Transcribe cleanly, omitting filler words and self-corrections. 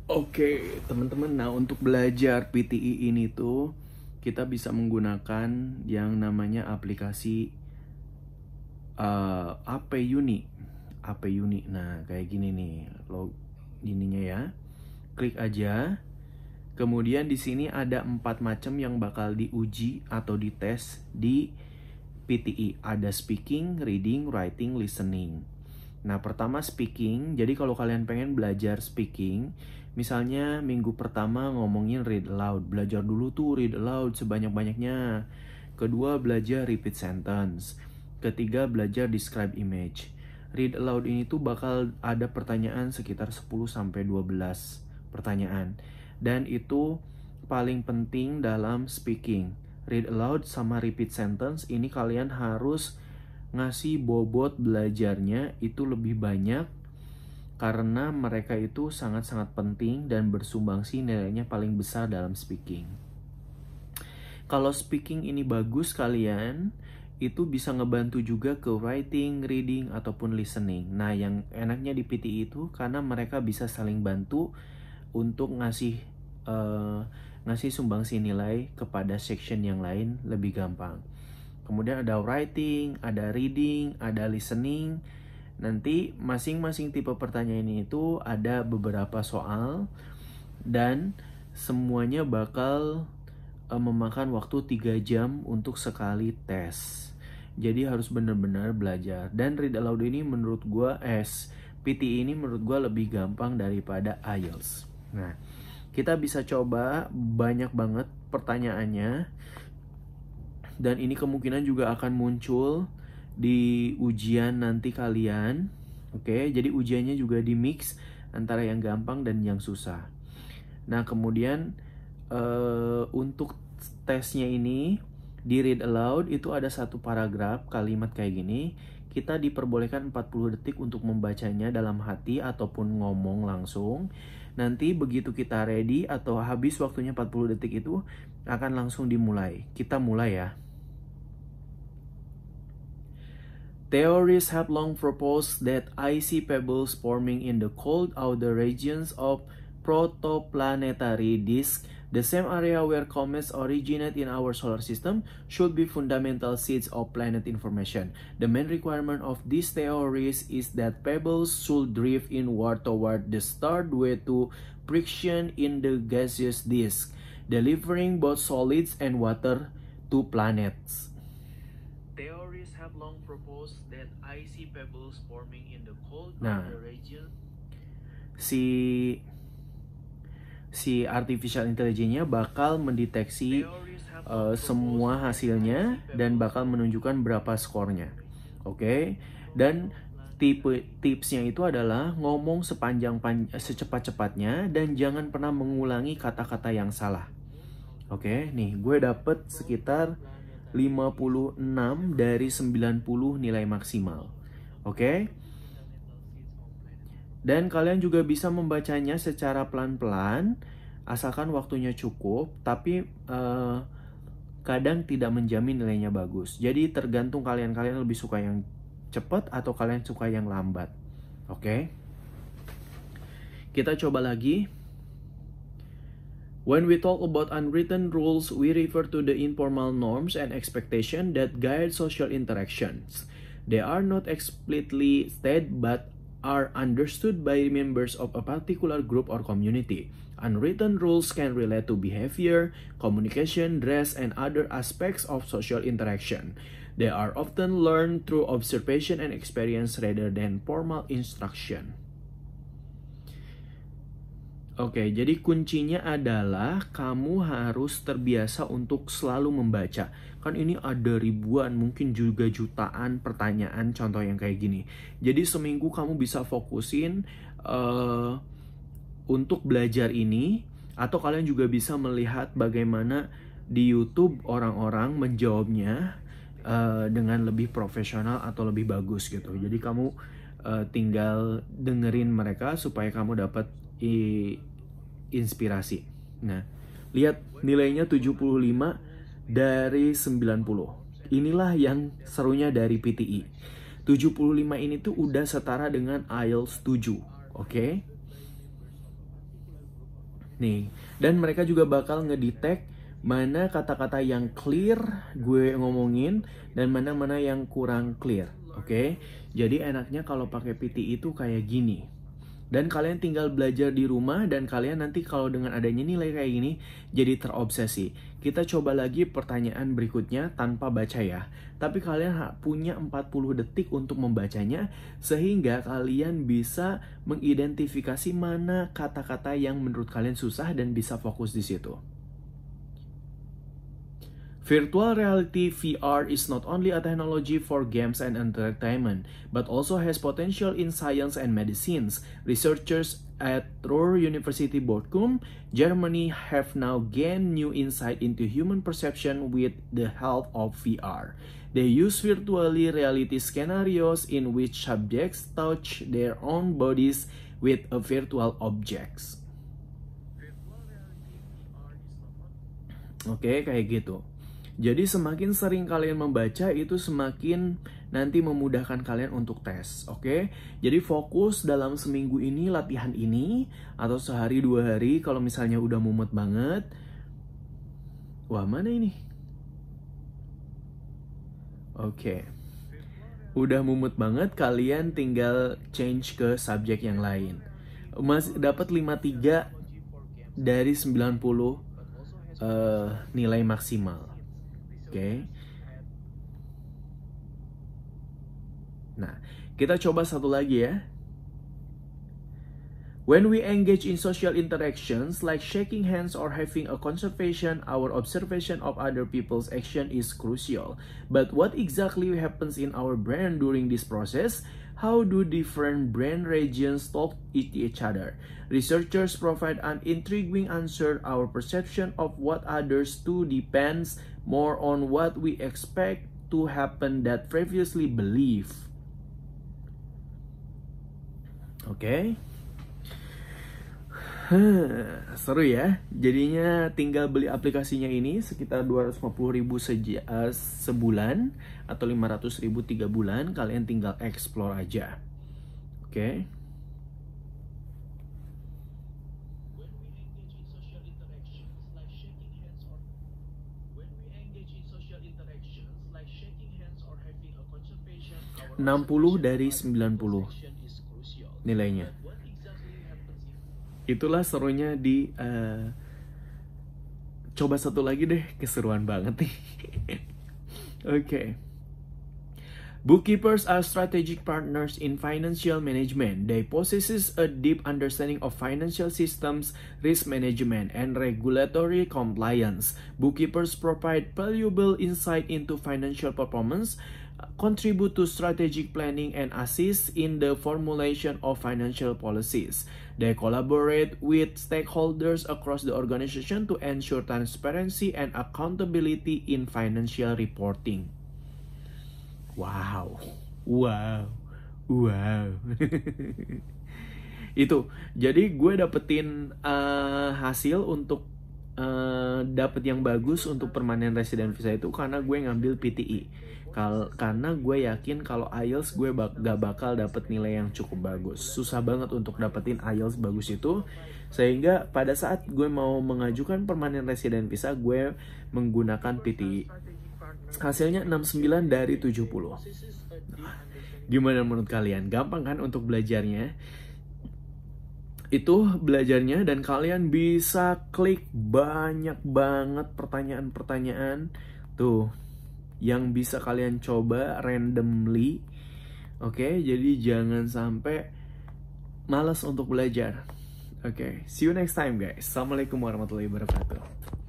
Oke, teman-teman. Nah, untuk belajar PTE ini tuh kita bisa menggunakan yang namanya aplikasi AP Uni. AP Uni. Nah, kayak gini nih, ininya ya. Klik aja. Kemudian di sini ada 4 macam yang bakal diuji atau dites di PTE. Ada speaking, reading, writing, listening. Nah, pertama speaking. Jadi kalau kalian pengen belajar speaking, misalnya minggu pertama ngomongin read aloud. Belajar dulu tuh read aloud sebanyak-banyaknya. Kedua, belajar repeat sentence. Ketiga, belajar describe image. Read aloud ini tuh bakal ada pertanyaan sekitar 10-12 pertanyaan. Dan itu paling penting dalam speaking. Read aloud sama repeat sentence ini kalian harus ngasih bobot belajarnya itu lebih banyak karena mereka itu sangat-sangat penting dan bersumbangsi nilainya paling besar dalam speaking. Kalau speaking ini bagus kalian, itu bisa ngebantu juga ke writing, reading, ataupun listening. Nah, yang enaknya di PTE itu karena mereka bisa saling bantu untuk ngasih sumbangsi nilai kepada section yang lain lebih gampang. Kemudian ada writing, ada reading, ada listening. Nanti masing-masing tipe pertanyaan ini itu ada beberapa soal dan semuanya bakal memakan waktu 3 jam untuk sekali tes. Jadi harus benar-benar belajar. Dan read aloud ini menurut gue, PTE ini menurut gue lebih gampang daripada IELTS. Nah, kita bisa coba banyak banget pertanyaannya. Dan ini kemungkinan juga akan muncul di ujian nanti kalian. Oke, jadi ujiannya juga di mix antara yang gampang dan yang susah. Nah, kemudian untuk tesnya ini di read aloud itu ada satu paragraf kalimat kayak gini. Kita diperbolehkan 40 detik untuk membacanya dalam hati ataupun ngomong langsung. Nanti begitu kita ready atau habis waktunya 40 detik itu akan langsung dimulai. Kita mulai ya. Theorists have long proposed that icy pebbles forming in the cold outer regions of protoplanetary disk, the same area where comets originate in our solar system, should be fundamental seeds of planet information. The main requirement of these theories is that pebbles should drift inward toward the star due to friction in the gaseous disk, delivering both solids and water to planets. Theories have long proposed that icy pebbles forming in the cold outer region. Si artificial intelligence-nya bakal mendeteksi semua hasilnya dan bakal menunjukkan berapa skornya. Oke. Dan tipsnya itu adalah ngomong secepat-cepatnya dan jangan pernah mengulangi kata-kata yang salah. Oke, nih gue dapet sekitar 56 dari 90 nilai maksimal. Oke. Dan kalian juga bisa membacanya secara pelan-pelan asalkan waktunya cukup, tapi kadang tidak menjamin nilainya bagus. Jadi tergantung kalian lebih suka yang cepat atau kalian suka yang lambat. Oke. Kita coba lagi. When we talk about unwritten rules, we refer to the informal norms and expectations that guide social interactions. They are not explicitly stated but are understood by members of a particular group or community. Unwritten rules can relate to behavior, communication, dress, and other aspects of social interaction. They are often learned through observation and experience rather than formal instruction. Oke, jadi kuncinya adalah kamu harus terbiasa untuk selalu membaca. Kan ini ada ribuan, mungkin juga jutaan pertanyaan contoh yang kayak gini. Jadi seminggu kamu bisa fokusin untuk belajar ini. Atau kalian juga bisa melihat bagaimana di YouTube orang-orang menjawabnya dengan lebih profesional atau lebih bagus gitu. Jadi kamu tinggal dengerin mereka supaya kamu dapat inspirasi. Nah, lihat nilainya 75 dari 90. Inilah yang serunya dari PTE. 75 ini tuh udah setara dengan IELTS 7. Oke? Nih, dan mereka juga bakal ngedetect mana kata-kata yang clear gue ngomongin dan mana-mana yang kurang clear. Oke? Jadi enaknya kalau pakai PTE itu kayak gini. Dan kalian tinggal belajar di rumah dan kalian nanti kalau dengan adanya nilai kayak gini jadi terobsesi. Kita coba lagi pertanyaan berikutnya tanpa baca ya. Tapi kalian punya 40 detik untuk membacanya sehingga kalian bisa mengidentifikasi mana kata-kata yang menurut kalian susah dan bisa fokus di situ. Virtual reality (VR) is not only a technology for games and entertainment, but also has potential in science and medicines. Researchers at Ruhr University Bochum, Germany have now gained new insight into human perception with the help of VR. They use virtual reality scenarios in which subjects touch their own bodies with virtual objects. Oke, kayak gitu. Jadi semakin sering kalian membaca itu semakin nanti memudahkan kalian untuk tes, oke? Jadi fokus dalam seminggu ini latihan ini atau sehari 2 hari kalau misalnya udah mumet banget. Wah, mana ini? Oke. Udah mumet banget, kalian tinggal change ke subjek yang lain. Masih dapat 53 dari 90 nilai maksimal. Oke. Nah, kita coba satu lagi ya. When we engage in social interactions like shaking hands or having a conversation, our observation of other people's action is crucial. But what exactly happens in our brain during this process? How do different brain regions talk to each other? Researchers provide an intriguing answer. Our perception of what others do depends more on what we expect to happen than previously believed. Oke. Seru ya. Jadinya tinggal beli aplikasinya ini sekitar 250.000 sebulan atau 500.000 3 bulan. Kalian tinggal explore aja. Oke. - 60 dari 90 nilainya. Itulah serunya di coba satu lagi deh, keseruan banget nih. Oke. Bookkeepers are strategic partners in financial management. They possess a deep understanding of financial systems, risk management, and regulatory compliance. Bookkeepers provide valuable insight into financial performance, contribute to strategic planning, and assist in the formulation of financial policies. They collaborate with stakeholders across the organization to ensure transparency and accountability in financial reporting. Wow. Itu. Jadi gue dapetin hasil untuk dapet yang bagus untuk permanent resident visa itu karena gue ngambil PTE. Karena gue yakin kalau IELTS gue gak bakal dapet nilai yang cukup bagus. Susah banget untuk dapetin IELTS bagus itu. Sehingga pada saat gue mau mengajukan permanent resident visa, gue menggunakan PTE. Hasilnya 69 dari 70. Gimana menurut kalian? Gampang kan untuk belajarnya? Itu belajarnya dan kalian bisa klik banyak banget pertanyaan-pertanyaan tuh yang bisa kalian coba randomly. Oke, jadi jangan sampai malas untuk belajar. Oke, see you next time guys. Assalamualaikum warahmatullahi wabarakatuh.